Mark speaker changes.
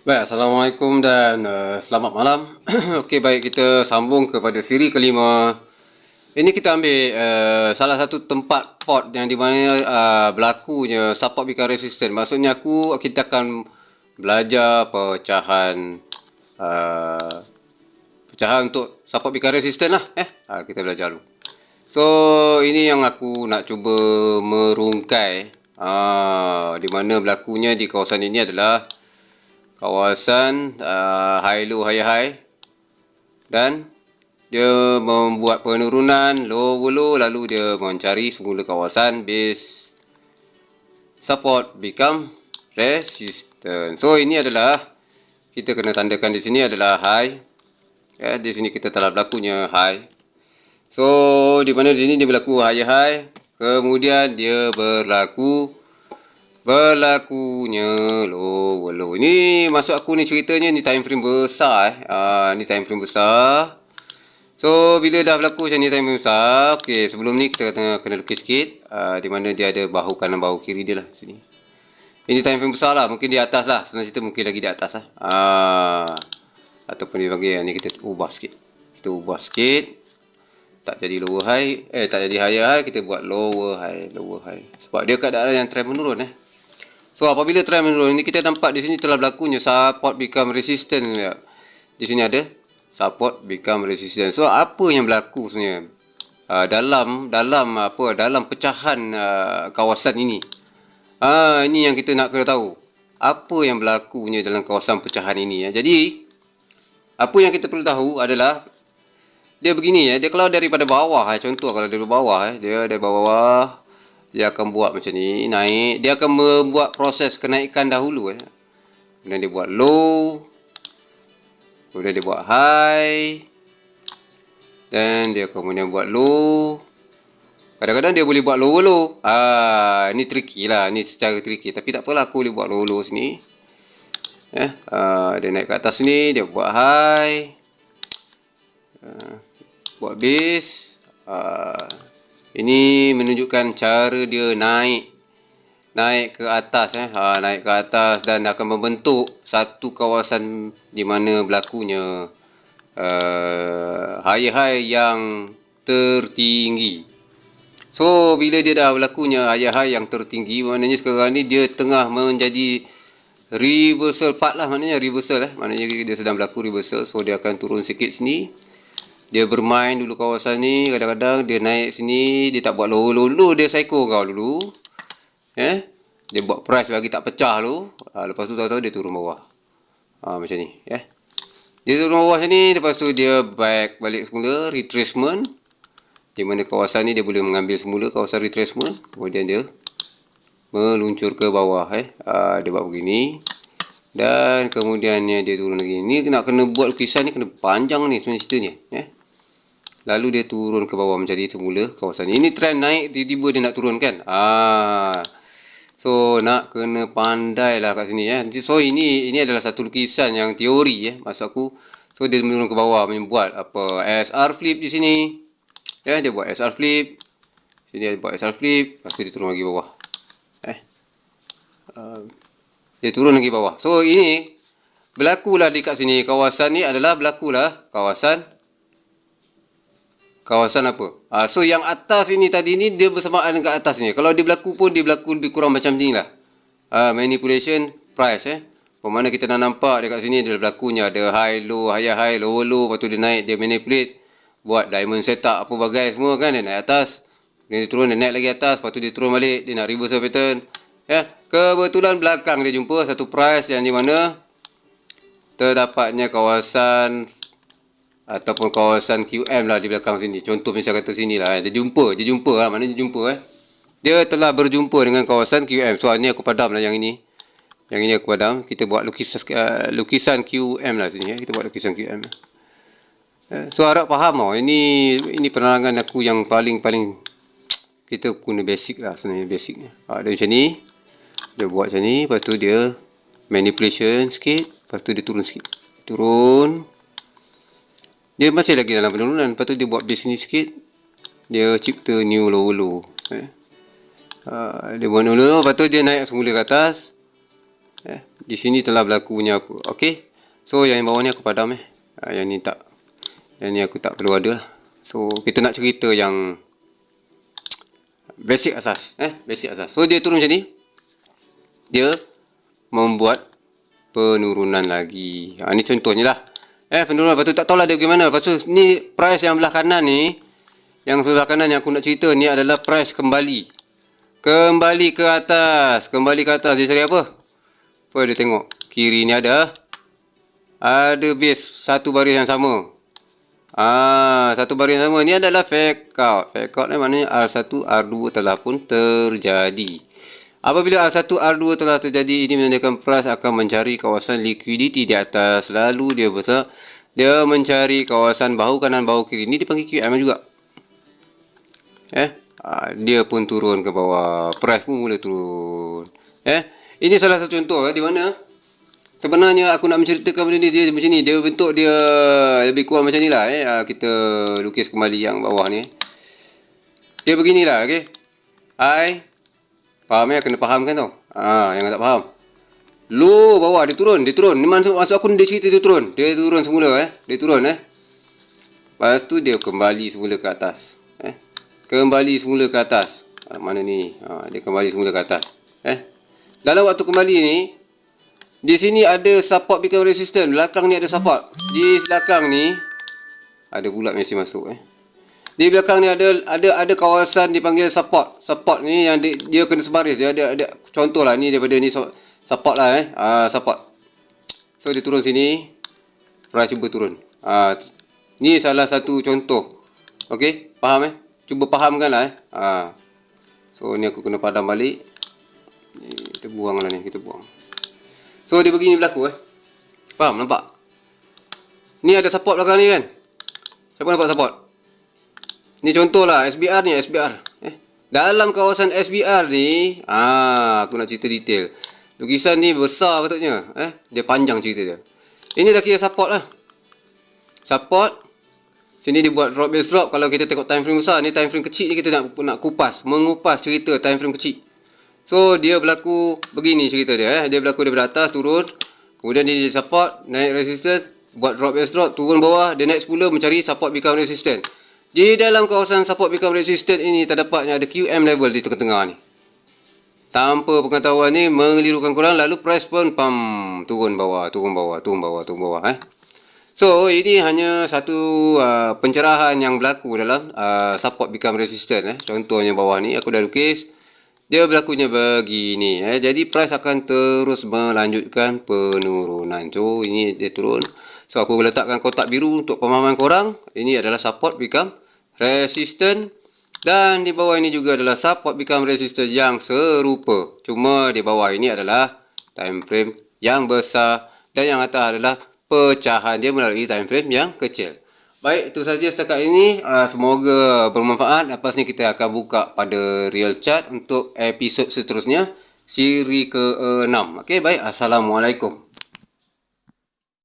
Speaker 1: Baik, Assalamualaikum dan selamat malam. Okey, baik, kita sambung kepada siri kelima. Ini kita ambil salah satu tempat port yang di mana berlakunya support become resistant. Maksudnya kita akan belajar pecahan untuk support become resistant lah. Kita belajar dulu. So, ini yang aku nak cuba merungkai. Di mana berlakunya di kawasan ini adalah kawasan high low high high, dan dia membuat penurunan low low, lalu dia mencari semula kawasan base support become resistant. So ini adalah kita kena tandakan di sini adalah high. Di sini kita telah berlakunya high. So di mana di sini dia berlaku high, kemudian dia berlakunya low. Ini maksud aku ni ceritanya ni time frame besar ni time frame besar. So bila dah berlaku macam ni time frame besar, okey, sebelum ni kita kena lukis sikit di mana dia ada bahu kanan bahu kiri dia lah sini. Ini time frame besar lah, mungkin di atas lah, senang cerita mungkin lagi di atas lah. Ataupun dia panggil ni kita ubah sikit. Tak jadi lower high, tak jadi higher high, kita buat lower high. Sebab dia keadaan yang trend menurun So apabila trend menurun ini, kita nampak di sini telah berlakunya support become resistant. Di sini ada support become resistant. So apa yang berlaku sebenarnya dalam pecahan kawasan ini? Ini yang kita nak kena tahu. Apa yang berlakunya dalam kawasan pecahan ini Jadi apa yang kita perlu tahu adalah dia begini dia kalau daripada bawah contoh kalau dari bawah dia dari bawah, dia akan buat macam ni, naik. Dia akan membuat proses kenaikan dahulu kemudian dia buat low, kemudian dia buat high, dan dia kemudian buat low. Kadang-kadang dia boleh buat low. Ni tricky lah, ni secara tricky, tapi tak apalah, aku boleh buat low sini. Dia naik ke atas sini, dia buat high, buat base. Ini menunjukkan cara dia naik ke atas naik ke atas, dan akan membentuk satu kawasan di mana berlakunya high yang tertinggi. So bila dia dah berlakunya high yang tertinggi, maknanya sekarang ni dia tengah menjadi reversal part lah, maknanya reversal maknanya dia sedang berlaku reversal. So dia akan turun sikit sini, dia bermain dulu kawasan ni. Kadang-kadang dia naik sini, dia tak buat low, dia psycho kau dulu. Dia buat price bagi tak pecah dulu. Lepas tu tahu-tahu dia turun bawah. Macam ni. Dia turun bawah sini, lepas tu dia balik semula, retracement. Di mana kawasan ni dia boleh mengambil semula kawasan retracement. Kemudian dia meluncur ke bawah. Dia buat begini. Dan kemudiannya dia turun lagi. Ni nak kena buat lukisan ni kena panjang ni sebenarnya ceritanya. Lalu dia turun ke bawah menjadi semula kawasan ni. Ini trend naik, tiba-tiba dia nak turun kan. So nak kena pandai lah kat sini So ini adalah satu lukisan yang teori maksud aku. So dia menurun ke bawah, membuat apa SR flip di sini. Dia buat SR flip. Sini dia buat SR flip, lepas tu dia turun lagi bawah. Dia turun lagi bawah. So ini berlakulah dekat sini. Kawasan ni adalah berlakulah kawasan apa? So yang atas ini tadi ni dia bersamaan dengan atas ni. Kalau dia berlaku pun dia berlaku lebih kurang macam ni lah. Manipulation price Pemana kita dah nampak dekat sini dia berlakunya ada high low, high low, lepas tu dia naik, dia manipulate, buat diamond setup apa bagai semua kan. Dia naik atas, dia turun, dia naik lagi atas, lepas tu dia turun balik, dia nak reversal pattern. Kebetulan belakang dia jumpa satu price yang di mana terdapatnya kawasan ataupun kawasan QM lah di belakang sini. Contoh misal kata sini lah dia jumpa lah, maknanya dia jumpa dia telah berjumpa dengan kawasan QM. So ni aku padam lah yang ini aku padam. Kita buat lukisan QM lah sini kita buat lukisan QM. So harap faham ini penerangan aku yang paling kita guna basic lah sebenarnya, basicnya. Dia macam ni, dia buat macam ni, lepas tu dia manipulation sikit, lepas tu dia turun sikit, dia masih lagi dalam penurunan. Lepas tu dia buat base ni sikit, dia cipta new low. Dia buat low, lepas tu dia naik semula ke atas. Di sini telah berlakunya apa. Okey. So yang bawah ni aku padam yang ni tak. Yang ni aku tak perlu ada lah. So kita nak cerita yang basic asas. Basic asas. So dia turun macam ni. Dia membuat penurunan lagi. Ni contohnya lah. Penurunan. Lepas tu tak tahulah dia bagaimana. Lepas tu ni price yang belah kanan ni. Yang sebelah kanan yang aku nak cerita ni adalah price kembali. Kembali ke atas. Kembali ke atas. Dia cari apa? Apa dia tengok? Kiri ni ada base satu baris yang sama. Satu baris yang sama. Ni adalah fake out. Fake out ni maknanya R1, R2 telah pun terjadi. Apabila R1, R2 telah terjadi, ini menandakan price akan mencari kawasan liquidity di atas. Lalu dia mencari kawasan bahu kanan, bahu kiri. Ini dipanggil QM juga. Dia pun turun ke bawah. Price pun mula turun. Ini salah satu contoh di mana sebenarnya aku nak menceritakan benda ni dia macam ni. Dia bentuk dia lebih kurang macam ni lah. Kita lukis kembali yang bawah ni. Dia beginilah. Okay. Faham kena fahamkan tau. Yang tak faham. Low bawah dia turun. Ni maksud aku dia cerita dia turun. Dia turun semula Dia turun Lepas tu dia kembali semula ke atas. Kembali semula ke atas. Mana ni? Dia kembali semula ke atas. Dalam waktu kembali ni, di sini ada support become resistance. Belakang ni ada support. Di belakang ni ada bulat mesti masuk Di belakang ni ada kawasan dipanggil support. Support ni yang dia kena sebaris. Dia ada contohlah ni daripada ni support lah support. So dia turun sini. Price cuba turun. Ni salah satu contoh. Okey, faham Cuba fahamkan lah So ni aku kena padam balik. Ni kita buang lah ni, kita buang. So dia begini berlaku Faham, nampak? Ni ada support belakang ni kan. Siapa nampak support? Ni contoh lah SBR ni, SBR. Dalam kawasan SBR ni, aku nak cerita detail. Lukisan ni besar patutnya. Dia panjang cerita dia. Ini dah kira support lah. Support. Sini dia buat drop base drop. Kalau kita tengok time frame besar, ni time frame kecil ni kita nak mengupas cerita time frame kecil. So dia berlaku begini cerita dia Dia berlaku daripada atas turun. Kemudian dia support, naik resistance, buat drop base drop, turun bawah, dia naik semula mencari support become resistance. Di dalam kawasan support become resistance ini terdapatnya ada QM level di tengah-tengah ni. Tanpa pengetahuan ni mengelirukan korang, lalu price pun turun bawah. So ini hanya satu pencerahan yang berlaku dalam support become resistance Contohnya bawah ni aku dah lukis. Dia berlakunya begini Jadi price akan terus melanjutkan penurunan. So ini dia turun. So aku letakkan kotak biru untuk pemahaman korang. Ini adalah support become resistance. Dan di bawah ini juga adalah support become resistance yang serupa. Cuma di bawah ini adalah time frame yang besar. Dan yang atas adalah pecahan dia melalui time frame yang kecil. Baik, itu saja setakat ini. Semoga bermanfaat. Lepas ni kita akan buka pada real chart untuk episod seterusnya. Siri ke-6. Okey, baik. Assalamualaikum.